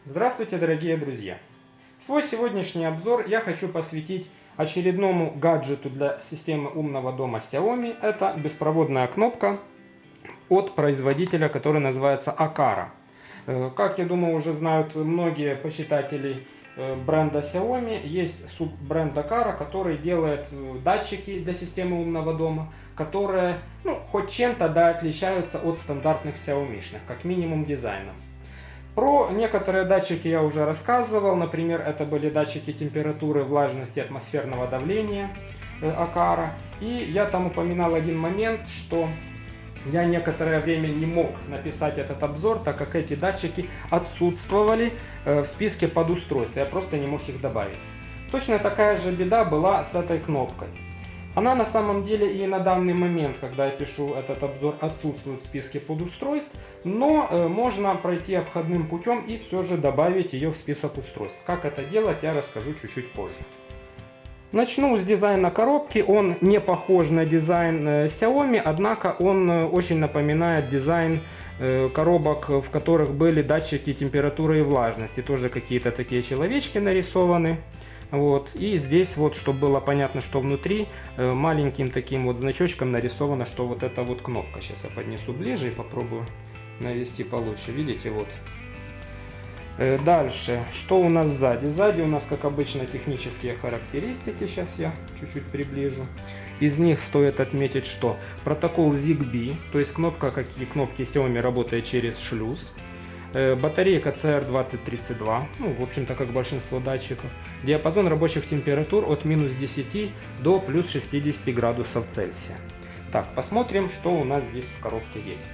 Здравствуйте, дорогие друзья! Свой сегодняшний обзор я хочу посвятить очередному гаджету для системы умного дома Xiaomi. Это беспроводная кнопка от производителя, который называется Aqara. Как я думаю, уже знают многие почитатели бренда Xiaomi, есть суббренд Aqara, который делает датчики для системы умного дома, которые хоть чем-то отличаются от стандартных Xiaomi-шных, как минимум дизайном. Про некоторые датчики я уже рассказывал, например, это были датчики температуры, влажности, атмосферного давления Aqara. И я там упоминал один момент, что я некоторое время не мог написать этот обзор, так как эти датчики отсутствовали в списке подустройств, я просто не мог их добавить. Точно такая же беда была с этой кнопкой. Она на самом деле и на данный момент, когда я пишу этот обзор, отсутствует в списке подустройств, но можно пройти обходным путем и все же добавить ее в список устройств. Как это делать, я расскажу чуть-чуть позже. Начну с дизайна коробки. Он не похож на дизайн Xiaomi, однако он очень напоминает дизайн коробок, в которых были датчики температуры и влажности. Тоже какие-то такие человечки нарисованы. Вот. И здесь вот, чтобы было понятно, что внутри, маленьким таким вот значочком нарисовано, что вот эта вот кнопка. Сейчас я поднесу ближе и попробую навести получше. Видите, вот. Дальше, что у нас сзади? Сзади у нас, как обычно, технические характеристики. Сейчас я чуть-чуть приближу. Из них стоит отметить, что протокол ZigBee, то есть кнопка, как и кнопки Xiaomi, работает через шлюз. Батарейка CR2032, в общем-то, как большинство датчиков. Диапазон рабочих температур от минус 10 до плюс 60 градусов Цельсия. Так, посмотрим, что у нас здесь в коробке есть.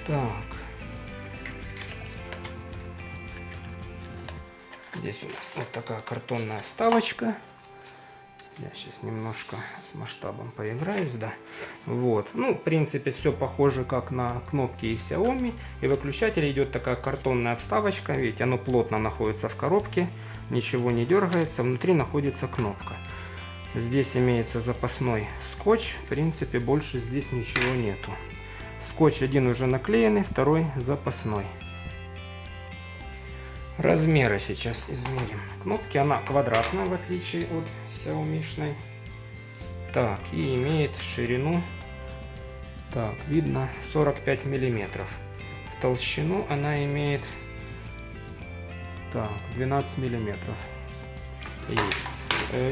Так. Здесь у нас вот такая картонная вставочка. Я сейчас немножко с масштабом поиграюсь, да. Вот. В принципе, все похоже, как на кнопки и Xiaomi. И в выключателе идет такая картонная вставочка. Видите, оно плотно находится в коробке. Ничего не дергается. Внутри находится кнопка. Здесь имеется запасной скотч. В принципе, больше здесь ничего нету. Скотч один уже наклеенный, второй запасной. Размеры сейчас измерим. Кнопки, она квадратная, в отличие от Xiaomi-шной. Так, и имеет ширину, так, видно, 45 миллиметров. В толщину она имеет, так, 12 миллиметров. И,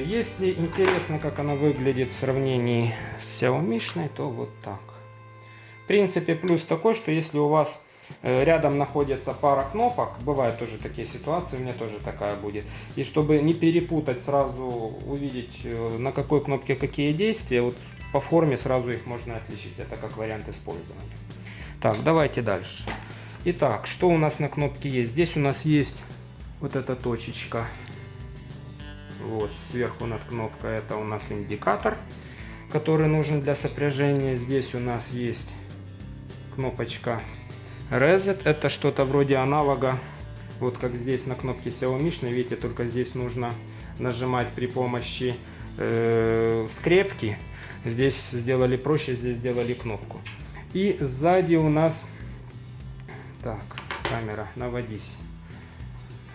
если интересно, как она выглядит в сравнении с Xiaomi-шной, то вот так. В принципе, плюс такой, что если у вас рядом находится пара кнопок, бывают тоже такие ситуации, у меня тоже такая будет. И чтобы не перепутать, сразу увидеть, на какой кнопке какие действия, вот по форме сразу их можно отличить. Это как вариант использования. Так, давайте дальше. Итак, что у нас на кнопке есть? Здесь у нас есть вот эта точечка. Вот, сверху над кнопкой это у нас индикатор, который нужен для сопряжения. Здесь у нас есть кнопочка Reset, это что-то вроде аналога, вот как здесь на кнопке Xiaomi, видите, только здесь нужно нажимать при помощи скрепки. Здесь сделали проще, здесь сделали кнопку. И сзади у нас, так, камера, наводись.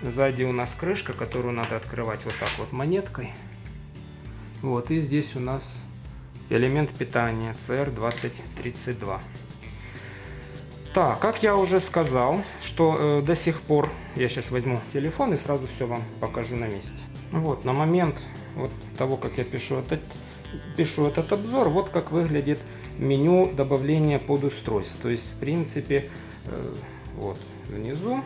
Сзади у нас крышка, которую надо открывать вот так вот монеткой. Вот, и здесь у нас элемент питания CR2032. Так, как я уже сказал, что до сих пор, я сейчас возьму телефон и сразу все вам покажу на месте. Вот, на момент вот того, как я пишу этот обзор, вот как выглядит меню добавления подустройств. То есть, в принципе, вот внизу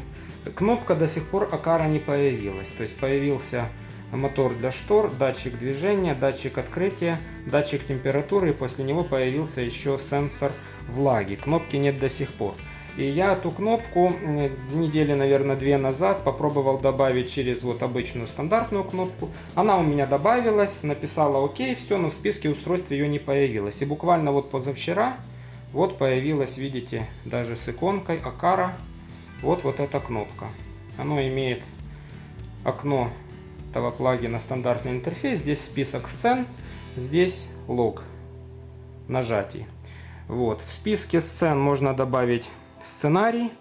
кнопка до сих пор Aqara не появилась. То есть, появился мотор для штор, датчик движения, датчик открытия, датчик температуры, и после него появился еще сенсор влаги. Кнопки нет до сих пор. И я эту кнопку недели, наверное, 2 назад попробовал добавить через вот обычную стандартную кнопку. Она у меня добавилась, написала окей, все, но в списке устройств ее не появилось. И буквально вот позавчера вот появилась, видите, даже с иконкой Aqara, вот эта кнопка. Она имеет окно этого плагина, стандартный интерфейс. Здесь список сцен, здесь лог нажатий. Вот. В списке сцен можно добавить сценарий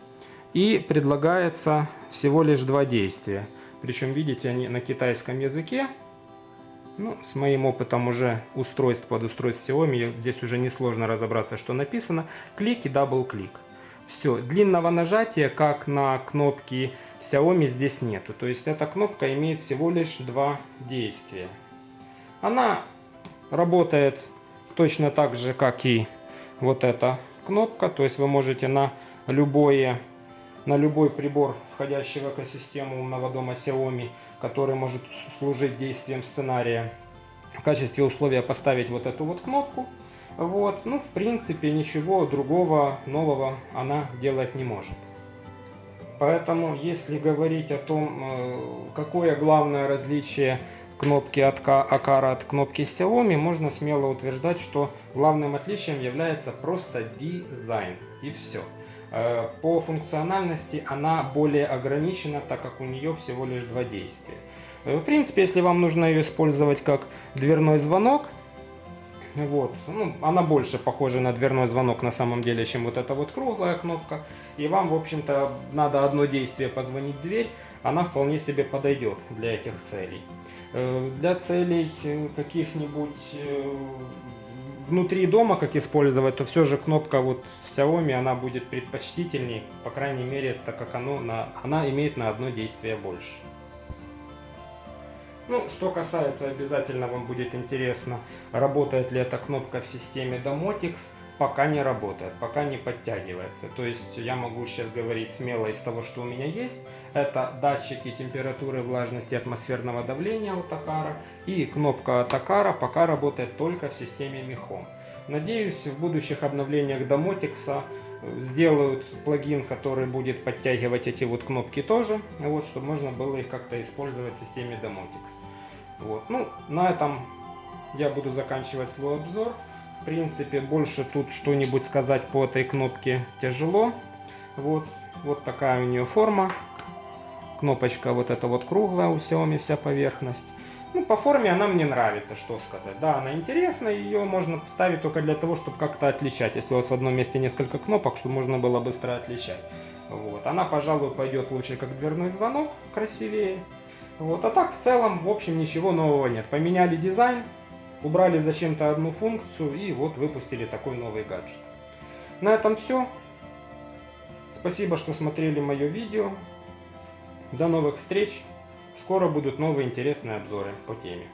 И предлагается всего лишь 2 действия. Причем, видите, они на китайском языке. Ну, с моим опытом уже устройств под устройств Xiaomi, здесь уже несложно разобраться, что написано. Клик и дабл-клик. Все, длинного нажатия, как на кнопке Xiaomi, здесь нету. То есть эта кнопка имеет всего лишь 2 действия. Она работает точно так же, как и вот эта кнопка. То есть вы можете на любой прибор, входящий в экосистему умного дома Xiaomi, который может служить действием сценария, в качестве условия поставить вот эту вот кнопку. Вот. Ну, в принципе, ничего другого нового она делать не может. Поэтому, если говорить о том, какое главное различие кнопки от Aqara от кнопки Xiaomi, можно смело утверждать, что главным отличием является просто дизайн. И все. По функциональности она более ограничена, так как у нее всего лишь 2 действия. В принципе, если вам нужно ее использовать как дверной звонок, вот, ну, она больше похожа на дверной звонок на самом деле, чем вот эта вот круглая кнопка. И вам, в общем-то, надо одно действие позвонить в дверь, она вполне себе подойдет для этих целей. Для целей каких-нибудь внутри дома, как использовать, то все же кнопка вот Xiaomi, она будет предпочтительней, по крайней мере, так как она имеет на одно действие больше. Ну, что касается, обязательно вам будет интересно, работает ли эта кнопка в системе Domotics, пока не работает, пока не подтягивается. То есть я могу сейчас говорить смело из того, что у меня есть. Это датчики температуры, влажности, атмосферного давления от Aqara. И кнопка от Aqara пока работает только в системе Mi Home. Надеюсь, в будущих обновлениях Domotics сделают плагин, который будет подтягивать эти вот кнопки тоже, вот, чтобы можно было их как-то использовать в системе Domotics. Вот. Ну, на этом я буду заканчивать свой обзор. В принципе, больше тут что-нибудь сказать по этой кнопке тяжело. Вот, вот такая у нее форма. Кнопочка вот эта вот круглая, у Xiaomi вся поверхность. Ну, по форме она мне нравится, что сказать. Да, она интересная, ее можно поставить только для того, чтобы как-то отличать. Если у вас в одном месте несколько кнопок, чтобы можно было быстро отличать. Вот. Она, пожалуй, пойдет лучше как дверной звонок, красивее. Вот. А так, в целом, в общем, ничего нового нет. Поменяли дизайн, убрали зачем-то одну функцию и вот выпустили такой новый гаджет. На этом все. Спасибо, что смотрели мое видео. До новых встреч. Скоро будут новые интересные обзоры по теме.